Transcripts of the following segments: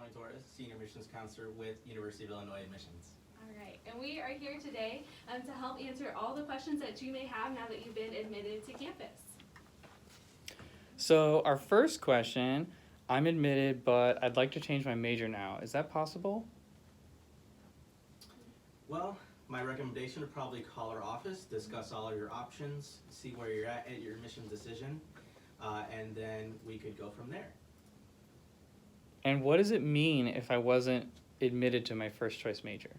Tony Torres, Senior Admissions Counselor with University of Illinois Admissions. All right, and we are here today to help answer all the questions that you may have now that you've been admitted to campus. So our first question, I'm admitted, but I'd like to change my major now. Is that possible? Well, my recommendation would probably call our office, discuss all of your options, see where you're at your admissions decision, and then we could go from there. And what does it mean if I wasn't admitted to my first choice major?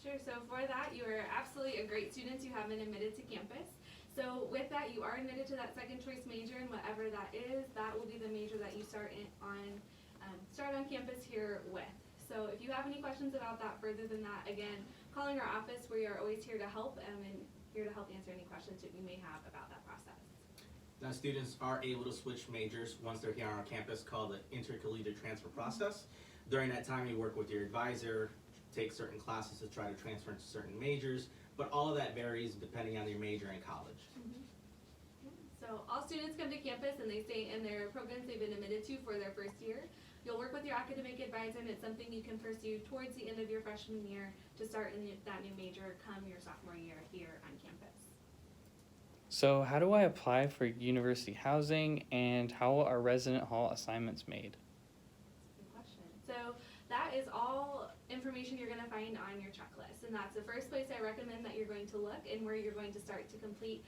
Sure, so for that, you are absolutely a great student. You have been admitted to campus. So with that, you are admitted to that second choice major, and whatever that is, that will be the major that you start on campus here with. So if you have any questions about that further than that, again, calling our office, we are always here to help and here to help answer any questions that you may have about that process. Now, students are able to switch majors once they're here on our campus, called the intercollegiate transfer process. During that time, you work with your advisor, take certain classes to try to transfer into certain majors, but all of that varies depending on your major in college. So all students come to campus and they stay in their programs they've been admitted to for their first year. You'll work with your academic advisor, and it's something you can pursue towards the end of your freshman year to start in that new major come your sophomore year here on campus. So how do I apply for university housing, and how are resident hall assignments made? Good question. So that is all information you're going to find on your checklist, and that's the first place I recommend that you're going to look and where you're going to start to complete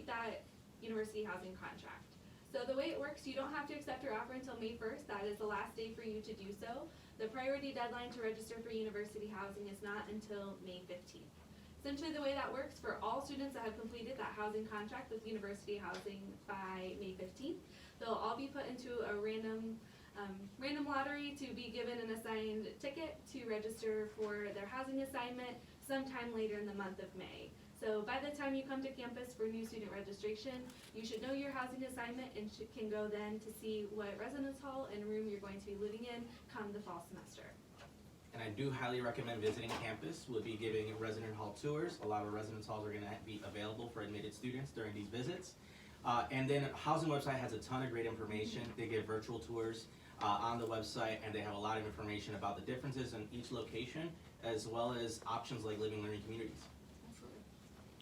that university housing contract. So the way it works, you don't have to accept your offer until May 1st. That is the last day for you to do so. The priority deadline to register for university housing is not until May 15th. Essentially the way that works for all students that have completed that housing contract with university housing by May 15th, they'll all be put into a random lottery to be given an assigned ticket to register for their housing assignment sometime later in the month of May. So by the time you come to campus for new student registration, you should know your housing assignment and can go then to see what residence hall and room you're going to be living in come the fall semester. And I do highly recommend visiting campus. We'll be giving resident hall tours. A lot of residence halls are going to be available for admitted students during these visits. And then housing website has a ton of great information. They give virtual tours on the website, and they have a lot of information about the differences in each location, as well as options like living learning communities.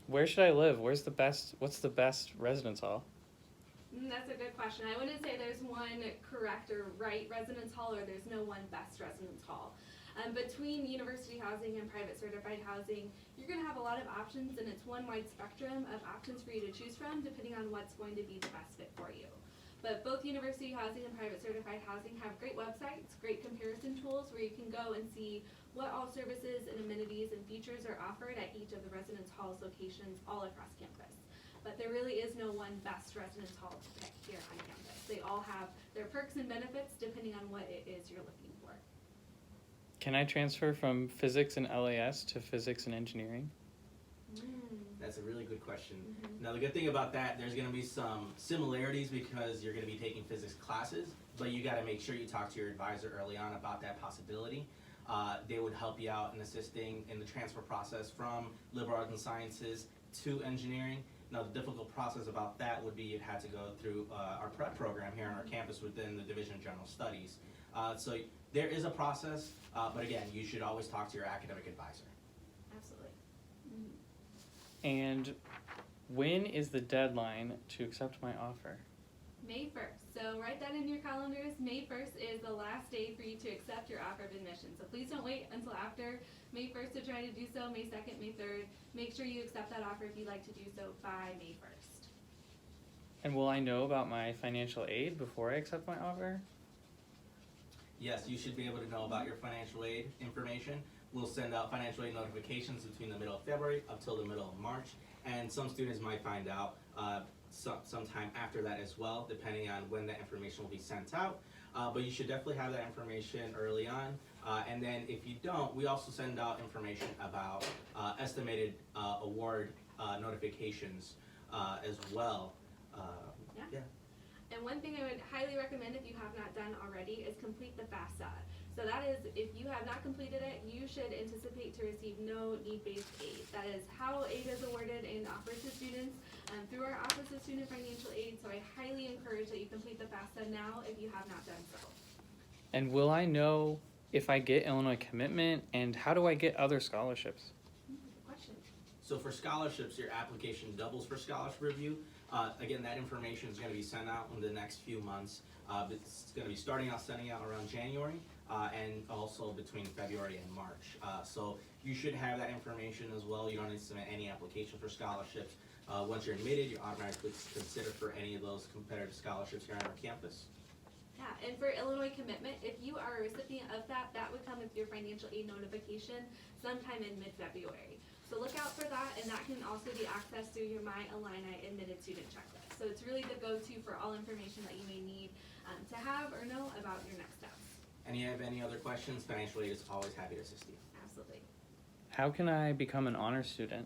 Where should I live? What's the best residence hall? That's a good question. I wouldn't say there's one correct or right residence hall, or there's no one best residence hall. Between university housing and private certified housing, you're going to have a lot of options, and it's one wide spectrum of options for you to choose from depending on what's going to be the best fit for you. But both university housing and private certified housing have great websites, great comparison tools where you can go and see what all services and amenities and features are offered at each of the residence halls locations all across campus. But there really is no one best residence hall to pick here on campus. They all have their perks and benefits depending on what it is you're looking for. Can I transfer from physics and LAS to physics and engineering? That's a really good question. Now the good thing about that, there's going to be some similarities because you're going to be taking physics classes, but you got to make sure you talk to your advisor early on about that possibility. They would help you out in assisting in the transfer process from liberal arts and sciences to engineering. Now the difficult process about that would be you'd have to go through our prep program here on our campus within the Division of General Studies. So there is a process, but again, you should always talk to your academic advisor. Absolutely. And when is the deadline to accept my offer? May 1st. So write that in your calendars. May 1st is the last day for you to accept your offer of admission. So please don't wait until after May 1st to try to do so. May 2nd, May 3rd. Make sure you accept that offer if you'd like to do so by May 1st. And will I know about my financial aid before I accept my offer? Yes, you should be able to know about your financial aid information. We'll send out financial aid notifications between the middle of February up till the middle of March, and some students might find out sometime after that as well, depending on when that information will be sent out. But you should definitely have that information early on. And then if you don't, we also send out information about estimated award notifications as well. Yeah. And one thing I would highly recommend if you have not done already is complete the FAFSA. So that is, if you have not completed it, you should anticipate to receive no need-based aid. That is how aid is awarded and offered to students through our Office of Student Financial Aid. So I highly encourage that you complete the FAFSA now if you have not done so. And will I know if I get Illinois commitment, and how do I get other scholarships? Good question. So for scholarships, your application doubles for scholarship review. Again, that information is going to be sent out in the next few months. It's going to be starting out sending out around January and also between February and March. So you should have that information as well. You don't need to submit any application for scholarships. Once you're admitted, you're automatically considered for any of those competitive scholarships here on our campus. Yeah, and for Illinois commitment, if you are a recipient of that, that would come with your financial aid notification sometime in mid-February. So look out for that, and that can also be accessed through your My Illini Admitted Student Checklist. So it's really the go-to for all information that you may need to have or know about your next steps. And you have any other questions, financial aid is always happy to assist you. Absolutely. How can I become an honor student?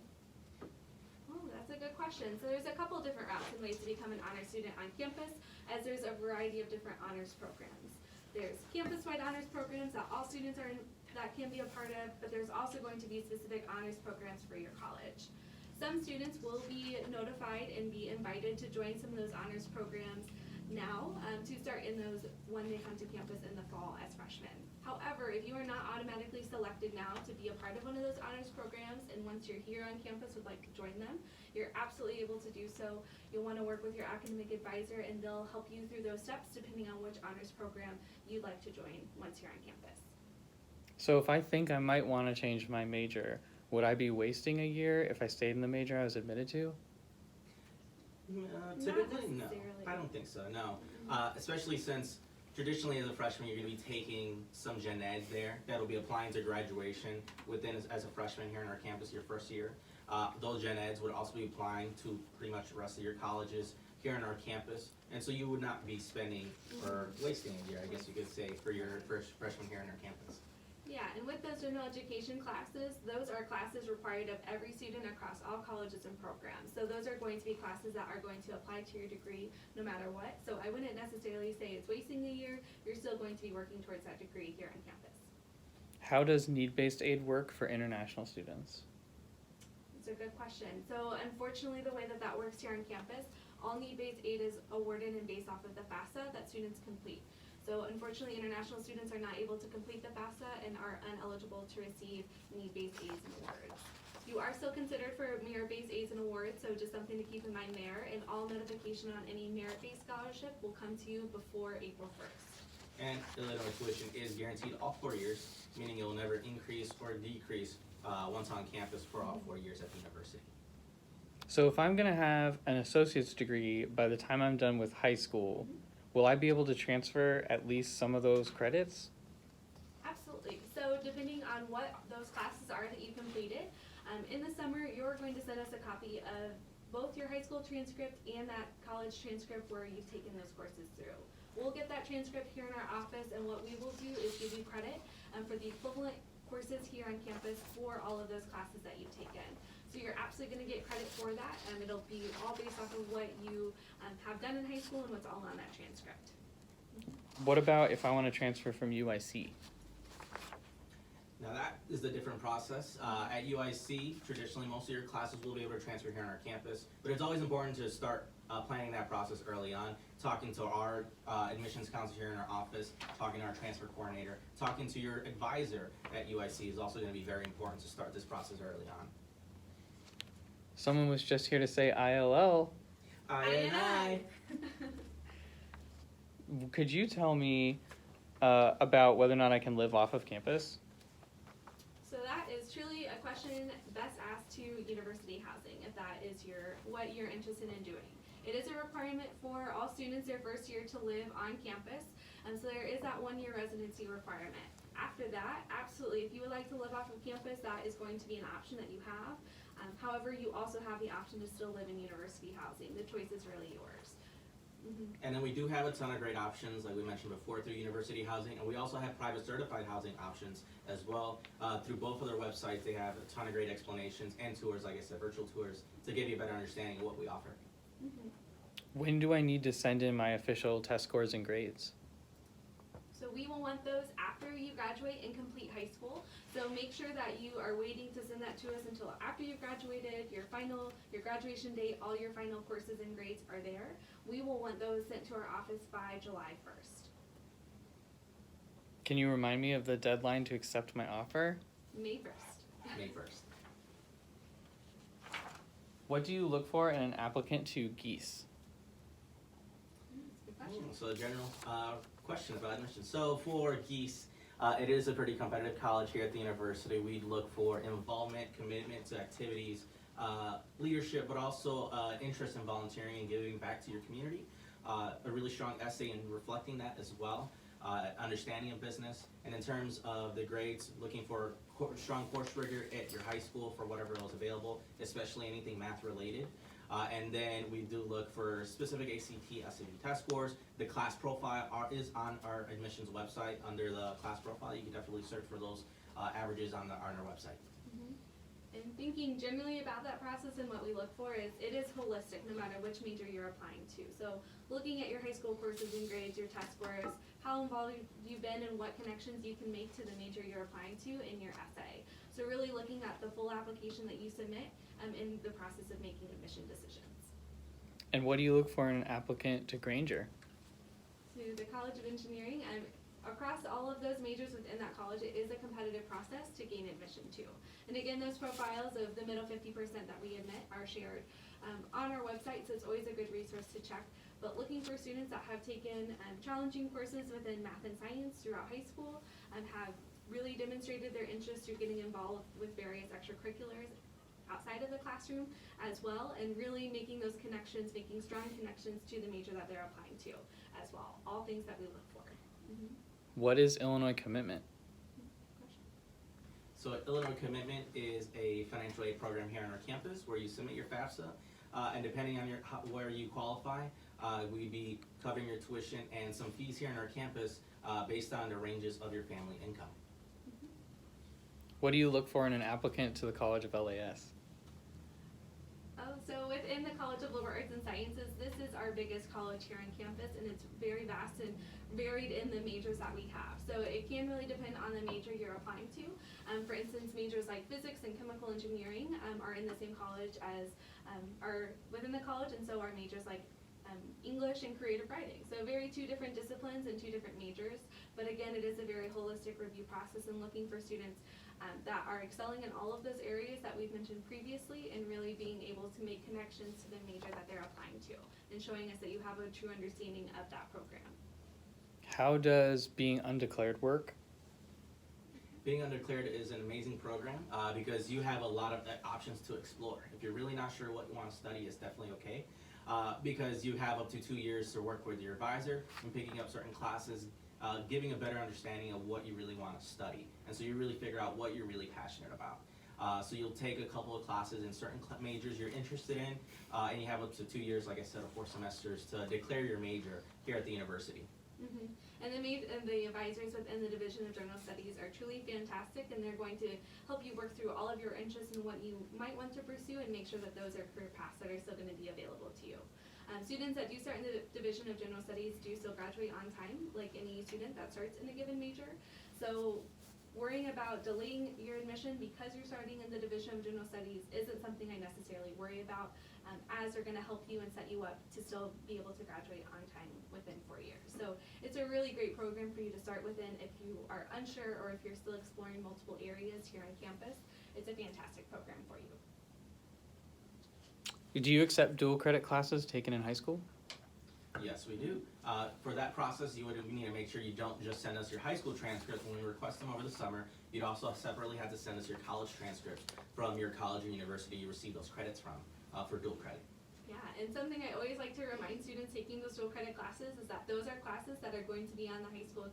Oh, that's a good question. So there's a couple different routes and ways to become an honor student on campus, as there's a variety of different honors programs. There's campus-wide honors programs that all students are in, that can be a part of, but there's also going to be specific honors programs for your college. Some students will be notified and be invited to join some of those honors programs now to start in those when they come to campus in the fall as freshmen. However, if you are not automatically selected now to be a part of one of those honors programs, and once you're here on campus would like to join them, you're absolutely able to do so. You'll want to work with your academic advisor, and they'll help you through those steps depending on which honors program you'd like to join once you're on campus. So if I think I might want to change my major, would I be wasting a year if I stayed in the major I was admitted to? Typically, no. necessarily. I don't think so, no. Especially since traditionally as a freshman, you're going to be taking some gen ed there that'll be applying to graduation within as a freshman here on our campus your first year. Those gen eds would also be applying to pretty much the rest of your colleges here on our campus. And so you would not be spending or wasting a year, I guess you could say, for your first freshman here on our campus. Yeah, and with those general education classes, those are classes required of every student across all colleges and programs. So those are going to be classes that are going to apply to your degree no matter what. So I wouldn't necessarily say it's wasting a year. You're still going to be working towards that degree here on campus. How does need-based aid work for international students? It's a good question. So unfortunately, the way that that works here on campus, all need-based aid is awarded and based off of the FAFSA that students complete. So unfortunately, international students are not able to complete the FAFSA and are ineligible to receive need-based aids and awards. You are still considered for merit-based aids and awards, so just something to keep in mind there, and all notification on any merit-based scholarship will come to you before April 1st. And Illinois tuition is guaranteed all 4 years, meaning it will never increase or decrease once on campus for all 4 years at the university. So if I'm going to have an associate's degree by the time I'm done with high school, will I be able to transfer at least some of those credits? Absolutely. So depending on what those classes are that you completed, in the summer you're going to send us a copy of both your high school transcript and that college transcript where you've taken those courses through. We'll get that transcript here in our office, and what we will do is give you credit for the equivalent courses here on campus for all of those classes that you've taken. So you're absolutely going to get credit for that, and it'll be all based off of what you have done in high school and what's all on that transcript. What about if I want to transfer from UIC? Now that is a different process. At UIC, traditionally most of your classes will be able to transfer here on our campus, but it's always important to start planning that process early on, talking to our admissions counselor here in our office, talking to our transfer coordinator, talking to your advisor at UIC is also going to be very important to start this process early on. Someone was just here to say ILL. I. Could you tell me about whether or not I can live off of campus? So that is truly a question best asked to university housing, if that is what you're interested in doing. It is a requirement for all students their first year to live on campus, and so there is that 1-year residency requirement. After that, absolutely, if you would like to live off of campus, that is going to be an option that you have. However, you also have the option to still live in university housing. The choice is really yours. And then we do have a ton of great options, like we mentioned before, through university housing, and we also have private certified housing options as well. Through both of their websites, they have a ton of great explanations and tours, like I said, virtual tours, to give you a better understanding of what we offer. When do I need to send in my official test scores and grades? So we will want those after you graduate and complete high school. So make sure that you are waiting to send that to us until after you've graduated, your graduation date, all your final courses and grades are there. We will want those sent to our office by July 1st. Can you remind me of the deadline to accept my offer? May 1st. May 1st. What do you look for in an applicant to Geese? Good question. So a general question about admission. So for Geese, it is a pretty competitive college here at the university. We look for involvement, commitment to activities, leadership, but also interest in volunteering and giving back to your community. A really strong essay in reflecting that as well. Understanding of business, and in terms of the grades, looking for strong course rigor at your high school for whatever else available, especially anything math related. And then we do look for specific ACT, SAT test scores. The class profile is on our admissions website under the class profile. You can definitely search for those averages on our website. And thinking generally about that process and what we look for is it is holistic no matter which major you're applying to. So looking at your high school courses and grades, your test scores, how involved you've been and what connections you can make to the major you're applying to in your essay. So really looking at the full application that you submit in the process of making admission decisions. And what do you look for in an applicant to Granger? To the College of Engineering, across all of those majors within that college, it is a competitive process to gain admission to. And again, those profiles of the middle 50% that we admit are shared on our website, so it's always a good resource to check. But looking for students that have taken challenging courses within math and science throughout high school and have really demonstrated their interest through getting involved with various extracurriculars outside of the classroom as well, and really making those connections, making strong connections to the major that they're applying to as well. All things that we look for. What is Illinois Commitment? So Illinois Commitment is a financial aid program here on our campus where you submit your FAFSA, and depending on where you qualify, we'd be covering your tuition and some fees here on our campus based on the ranges of your family income. What do you look for in an applicant to the College of LAS? So within the College of Liberal Arts and Sciences, this is our biggest college here on campus, and it's very vast and varied in the majors that we have. So it can really depend on the major you're applying to. For instance, majors like physics and chemical engineering are in the same college as, are within the college, and so are majors like English and creative writing. So two different disciplines and two different majors, but again, it is a very holistic review process and looking for students that are excelling in all of those areas that we've mentioned previously, and really being able to make connections to the major that they're applying to, and showing us that you have a true understanding of that program. How does being undeclared work? Being Undeclared is an amazing program because you have a lot of options to explore. If you're really not sure what you want to study, it's definitely okay because you have up to 2 years to work with your advisor and picking up certain classes, giving a better understanding of what you really want to study. And so you really figure out what you're really passionate about. So you'll take a couple of classes in certain majors you're interested in, and you have up to 2 years, like I said, or 4 semesters to declare your major here at the university. And the advisors within the Division of General Studies are truly fantastic, and they're going to help you work through all of your interests and what you might want to pursue, and make sure that those are career paths that are still going to be available to you. Students that do start in the Division of General Studies do still graduate on time, like any student that starts in a given major. So worrying about delaying your admission because you're starting in the Division of General Studies isn't something I necessarily worry about, as they're going to help you and set you up to still be able to graduate on time within 4 years. So it's a really great program for you to start within if you are unsure or if you're still exploring multiple areas here on campus. It's a fantastic program for you. Do you accept dual credit classes taken in high school? Yes, we do. For that process, you need to make sure you don't just send us your high school transcripts when we request them over the summer. You'd also separately have to send us your college transcripts from your college or university you receive those credits from for dual credit. Yeah, and something I always like to remind students taking those dual credit classes is that those are classes that are going to be on the high school,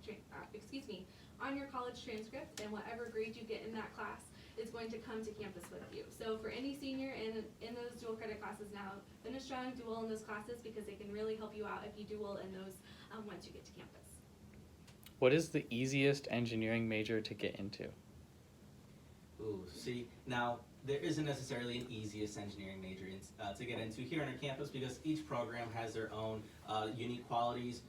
on your college transcript, and whatever grade you get in that class is going to come to campus with you. So for any senior in those dual credit classes now, finish strong, do well in those classes because they can really help you out if you do well in those once you get to campus. What is the easiest engineering major to get into? Ooh, see, now there isn't necessarily an easiest engineering major to get into here on our campus because each program has their own unique qualities.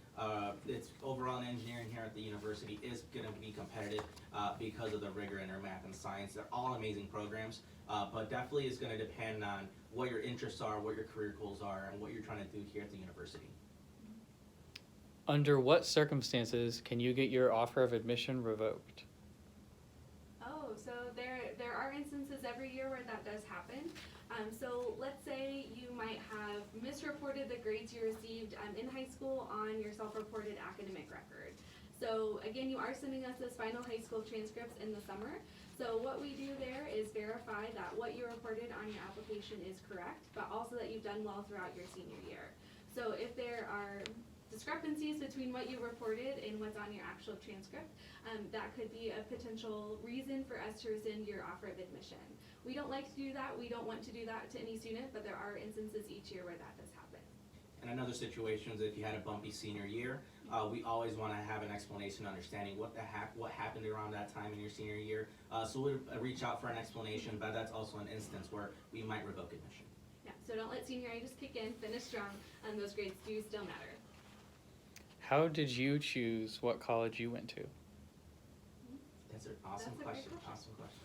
It's overall in engineering here at the university is going to be competitive because of the rigor in our math and science. They're all amazing programs, but definitely it's going to depend on what your interests are, what your career goals are, and what you're trying to do here at the university. Under what circumstances can you get your offer of admission revoked? Oh, so there are instances every year where that does happen. So let's say you might have misreported the grades you received in high school on your self-reported academic record. So again, you are sending us those final high school transcripts in the summer. So what we do there is verify that what you reported on your application is correct, but also that you've done well throughout your senior year. So if there are discrepancies between what you reported and what's on your actual transcript, that could be a potential reason for us to rescind your offer of admission. We don't like to do that. We don't want to do that to any student, but there are instances each year where that does happen. And another situation is if you had a bumpy senior year, we always want to have an explanation, understanding what happened around that time in your senior year. So we'll reach out for an explanation, but that's also an instance where we might revoke admission. Yeah, so don't let senioritis kick in, finish strong, and those grades do still matter. How did you choose what college you went to? That's an awesome That's a great question. question. Awesome question.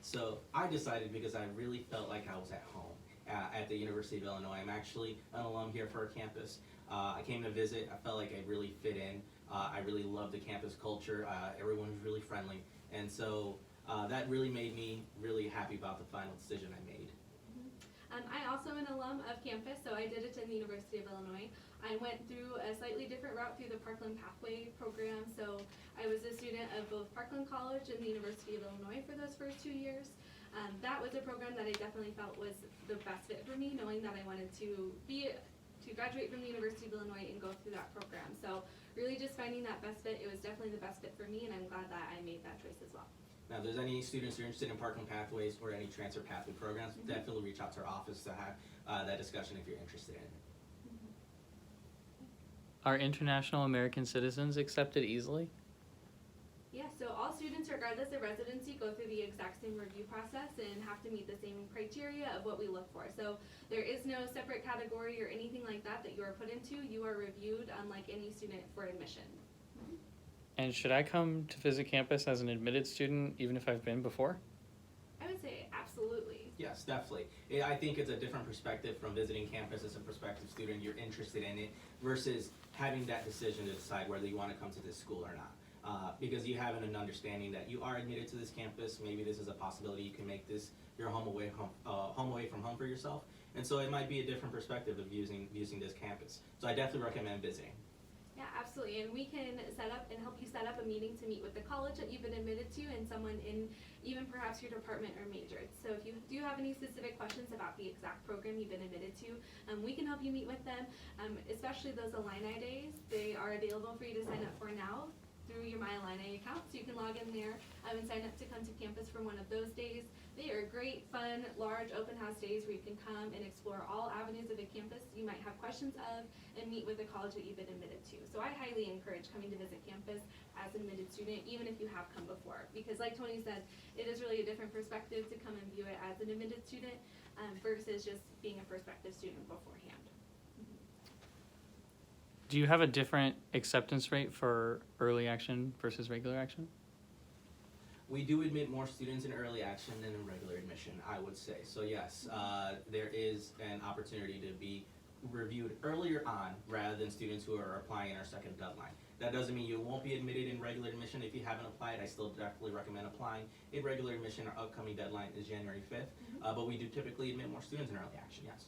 So I decided because I really felt like I was at home at the University of Illinois. I'm actually an alum here for our campus. I came to visit. I felt like I really fit in. I really loved the campus culture. Everyone was really friendly. And so that really made me really happy about the final decision I made. I also am an alum of campus, so I did attend the University of Illinois. I went through a slightly different route through the Parkland Pathway program, so I was a student of both Parkland College and the University of Illinois for those first 2 years. That was a program that I definitely felt was the best fit for me, knowing that I wanted to graduate from the University of Illinois and go through that program. So really just finding that best fit, it was definitely the best fit for me, and I'm glad that I made that choice as well. Now, if there's any students who are interested in Parkland Pathways or any transfer pathway programs, definitely reach out to our office to have that discussion if you're interested in it. Are international American citizens accepted easily? Yeah, so all students, regardless of residency, go through the exact same review process and have to meet the same criteria of what we look for. So there is no separate category or anything like that that you are put into. You are reviewed unlike any student for admission. And should I come to visit campus as an admitted student even if I've been before? I would say absolutely. Yes, definitely. I think it's a different perspective from visiting campus as a prospective student. You're interested in it versus having that decision to decide whether you want to come to this school or not. Because you have an understanding that you are admitted to this campus. Maybe this is a possibility you can make this your home away from home for yourself. And so it might be a different perspective of using this campus. So I definitely recommend visiting. Yeah, absolutely. And we can set up and help you set up a meeting to meet with the college that you've been admitted to and someone in even perhaps your department or major. So if you do have any specific questions about the exact program you've been admitted to, we can help you meet with them, especially those Illini days. They are available for you to sign up for now through your My Illini account. So you can log in there and sign up to come to campus for one of those days. They are great, fun, large open house days where you can come and explore all avenues of a campus you might have questions of and meet with the college that you've been admitted to. So I highly encourage coming to visit campus as an admitted student, even if you have come before. Because like Tony said, it is really a different perspective to come and view it as an admitted student versus just being a prospective student beforehand. Do you have a different acceptance rate for early action versus regular action? We do admit more students in early action than in regular admission, I would say. So yes, there is an opportunity to be reviewed earlier on rather than students who are applying in our second deadline. That doesn't mean you won't be admitted in regular admission if you haven't applied. I still definitely recommend applying. In regular admission, our upcoming deadline is January 5th, but we do typically admit more students in early action, yes.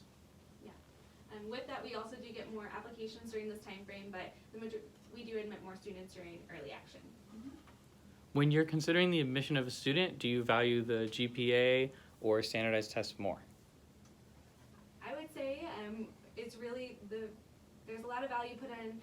And with that, we also do get more applications during this time frame, but we do admit more students during early action. When you're considering the admission of a student, do you value the GPA or standardized tests more? I would say it's really there's a lot of value put in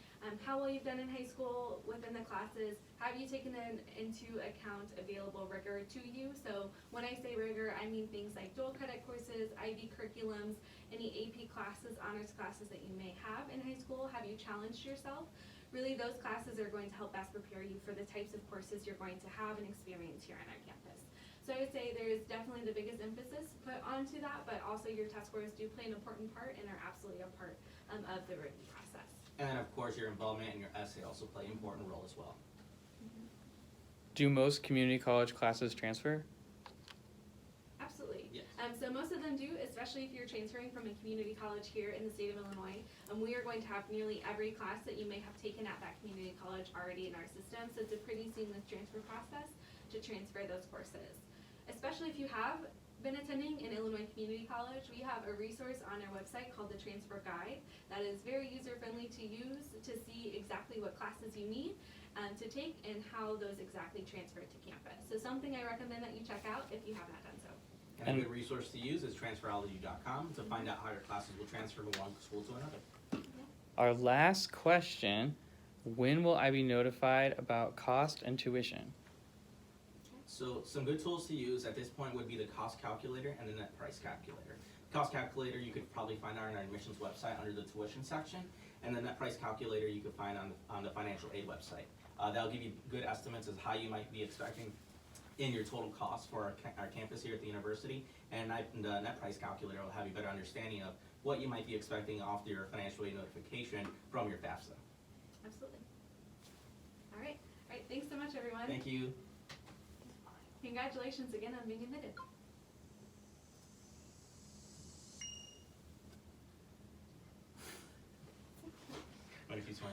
how well you've done in high school within the classes. Have you taken into account available rigor to you? So when I say rigor, I mean things like dual credit courses, IB curriculums, any AP classes, honors classes that you may have in high school. Have you challenged yourself? Really, those classes are going to help best prepare you for the types of courses you're going to have and experience here on our campus. So I would say there is definitely the biggest emphasis put onto that, but also your test scores do play an important part and are absolutely a part of the review process. And of course, your involvement in your essay also play an important role as well. Do most community college classes transfer? Absolutely. Yes. So most of them do, especially especially if you're transferring from a community college here in the state of Illinois. We are going to have nearly every class that you may have taken at that community college already in our system, so it's a pretty seamless transfer process to transfer those courses. Especially if you have been attending an Illinois community college, we have a resource on our website called the Transfer Guide that is very user-friendly to use to see exactly what classes you need to take and how those exactly transfer to campus. So something I recommend that you check out if you have not done so. And a good resource to use is transferology.com to find out how your classes will transfer from one school to another. Our last question, when will I be notified about cost and tuition? So some good tools to use at this point would be the cost calculator and the net price calculator. Cost calculator you could probably find on our admissions website under the tuition section, and the net price calculator you could find on the financial aid website. That'll give you good estimates of how you might be expecting in your total cost for our campus here at the university, and the net price calculator will have you better understanding of what you might be expecting off your financial aid notification from your FAFSA. Absolutely. All right, thanks so much, everyone. Thank you. Congratulations again on being admitted. What if you smile?